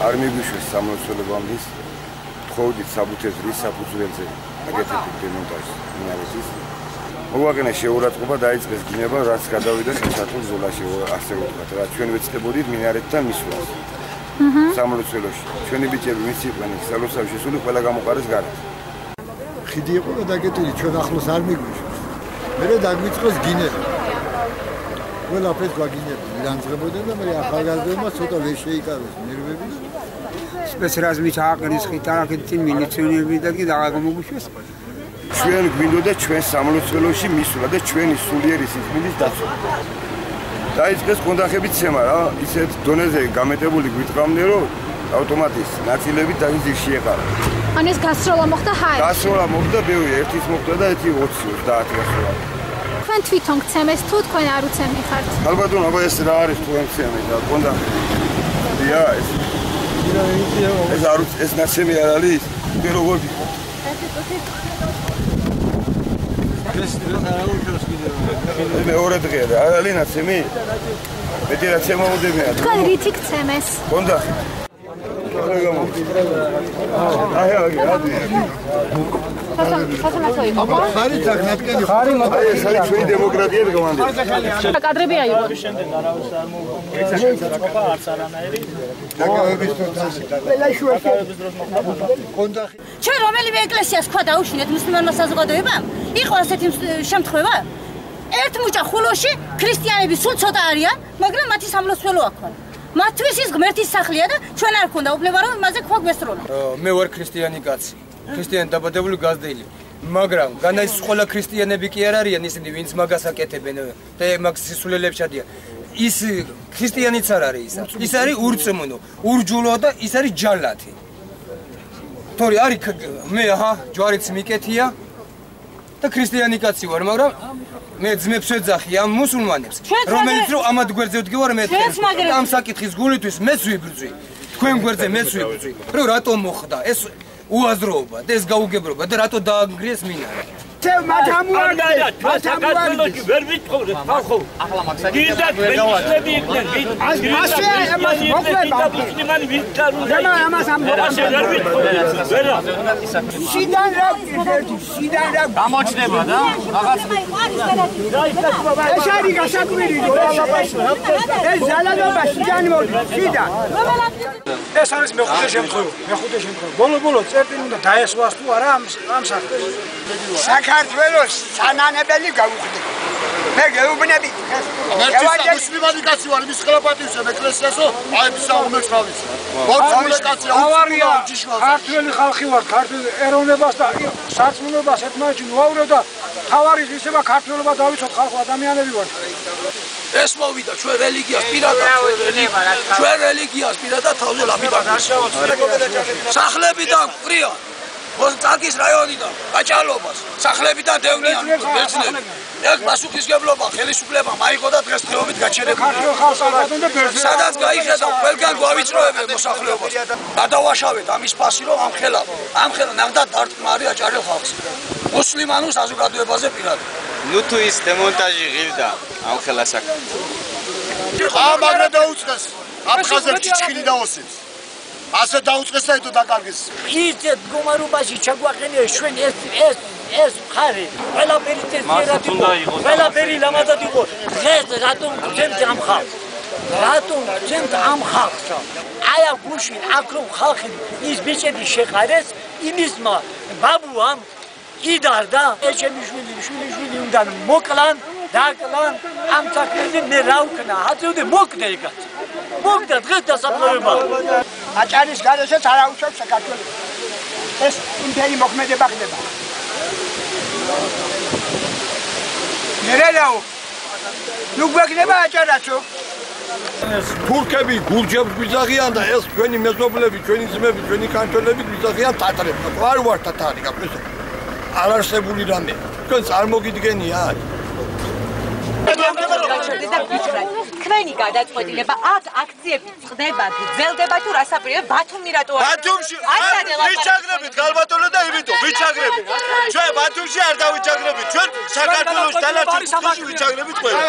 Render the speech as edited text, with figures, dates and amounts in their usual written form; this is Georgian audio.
არ მიგვიშვეს სამლოცველოებამდე თხოვდით საბუთებს რის საფუძველზე აკეთებდით დემონტაჟს მინარეთის. მოვაგენა შეურაცხყოფა დაიწყეს გინება, რაც გადავიდა სასათო ზოლაში, ასე ვთქვათ, რა ჩვენ ვეცდებოდით მინარეთთან მისვლას. სამლოცველოში. ჩვენი ბიჭები მის იყვნენ სალოცავში შესული ყველა გამოყარეს გარეთ. ხიდი იყო დაგეტილი, ჩვენ ახლოს არ მიგვიშვეს. მერე დაგვიწყოს გინება. ყველაფერს გვაგინებდნენ, განწყებოდნენ და მე ახალგაზრდებმა ცოტა ვერ შეიკავეს ნერვები. სპეცრაზმი ჩააყენეს ხიტარაკეთին მილიციონერები და კი დაგამოგუშვეს. ჩვენ გვინდოდა ჩვენ სამლოცველოში მისვლა და ჩვენი სულიერი სიკვდილის დაცვა. დაიწყეს კონდახებით ცემა რა, ისეთ დონეზე გამეტებული გვიტყავდნენ, რომ ავტომატის ნაწილები დაიზის შეეყარა. ან ეს გასროლა მოხდა ჰაერში. გასროლა მოხდა ბევრი, ერთის მოხდა და ერთი 20-30 გასროლა. თქვენ თვითონ გცემეს თუ თქვენ არ უცემი ხართ? ალბათ აბა ეს რა არის თქვენ გცემეთ და კონდახი. დია ეს. ეს ნაცემი არ არის? მე როგორ ვიყო? მეორე დღეა და არ არის ნაცემი? მეტი ნაცემა უდებია. თქვენ რითი გცემეს? კონდახი. ხარი თაკნატკენი ხარი მაგარი ეს არის ჩვენი დემოკრატია და გამანდე. კადრები აიღო. შემდეგ არავის არ მოუგებია არც არანაირი. დაკავების დროში. დაკავების დროს მოხდა. კონდახი. ჩვენ რომელიმე ეკლესიას თქვა დაუშვინეთ მუსლიმანმა საზოგადოებამ? იყო ასეთი შემთხვევა? ერთ მუჭა ხულოში ქრისტიანები სულ ცოტა არიან, მაგრამ მათი სამლოცველო აქვს. მათთვის ის ღმერთის სახლია და ჩვენ არ ქონდა უფლება რომ იმაზე ქვა გვესროლა. მე ვარ ქრისტიანი კაცი. ქრისტიანი დაბადებული გაზრდილი. მაგრამ განაის ყველა ქრისტიანები კი არ არიან ისინი ვინც მაგას აკეთებენ და მაგ სისულელებს ჩადიან. ის ქრისტიანიც არ არის ისა. ის არის ურწმუნო, ურჯულო და ის არის ჯალათი. თორე არის მე ჯვარიც მიკეთია და ქრისტიანი კაცი ვარ, მაგრამ მე ძმებს ვეძახი ამ მუსულმანებს, რომელიც რომ ამად გვერდზე ვდგევარ მე ამ საკითხის გულისთვის მეც ვიბრძვი. თქვენ გვერდზე მეც ვიბრძვი. რომ რატომ მოხდა ეს უაზროობა და ეს გაუგებრობა და რატო დაანგრიეს მინარე. ვერ ვიტყოდი ხალხო. ახლა მაგსაკი ვერ დავაჭრები იქნენ. ასე ამას მოკლება. მუსლიმანი ვიტყარული. ამას ამ ვერ ვიტყოდი. ვერა. შიდან რა შიდან რა გამოჩნდება და რაღაც ეს არის გასაკვირი ეს ზალადობა შიდან მოდის შიდან ეს არის მეხუთე შემთხვევა ბოლო წერტილი უნდა დაესვას თუ არა ამ საქმეს საქართველოს სანანებელი გავუხდი მე გეუბნები მუსლიმანი კაცი ვარ იმის ხელაპატივსა ეკლესიასო აი საუნებს ხავის ბორცმული კაცი ავარია ქართველი ხალხი ვარ ქართული ეროვნებას და სარწმუნოებას ერთმანეთში ვაურო და თავარის ისება ქართველობა დავიცოთ ხალხო ადამიანები ვარ ეს მოვიდა ჩვენ რელიგიას პირადად ჩვენ რელიგიას პირადად თავზე ლაპიდად სახლებიდან ყრია მოსწაკის რაიონიდან გაჭალობას სახლებიდან დევნიან ბერძნები ეს პასუხისგებლობა ხელისუფლებამ აიღო და დღესდღეობით გაჩერებული სადაც გაიხედა ყველგან გვავიწროებენ მოსახლეობას გადავაშავეთ ამის ფასი რომ ამ ხელა ნახდათ დარტყმარი აჭარელ ხალხს მუსლიმანურ საზოგადოებაზე პირადად ნუ თუ ის დემონტაჟი ღირდა ამ ხელა საქმე მაგრამ დაუწყეს აფხაზებს ჩიჩხილი დაოსებს ასე დაუწყეს და ეთო დაკარგეს ის მდგომარეობაში ჩაგვაყენია ჩვენ ეს ხარი ყველაფერი წესიერად იყო ყველაფერი ლამაზად იყო დღეს რატომ გძემთ ამ ხალხს რატომ გძემთ ამ ხალხს აი აქ გუში აქ რომ ხალხი ის ბიჭები შეყარეს იმისმა ბაბუამ იდარდა ეჩემი შვილი უნდა მოკლან დაკლან ამ საქმეზე მე რა ვქნა აწევდე მოკდე ეკაც მოკდა დღეს დასაფლავება აჭარის გარეშეც არ აუშვებს საქართველოს ეს იმპერი მოქმედება ხდება ნერელაო ნუ გვეკნება აჭარაცო თურქები გურჯებს გვიზაღიან და ეს ჩვენი მეზობლები ჩვენი ძმები ჩვენი ქართველები გვიზაღიან თათრებს არ ვარ თათარი გაფესო არ არსებული რამე თქვენ წარმოგიდგენია თქვენი გადაწყვეტილება აქ აქციები წდება გრძელდება თუ რასაკვირია ბათუმი რატო არ ბათუმში ვიჩაგრებით გალბატონო და იმიტომ ვიჩაგრებით ჩვენ ბათუმში არ დავიჩაგრებით ჩვენ საქართველოს დანარჩენ ქვეყნებში ვიჩაგრებით ყველა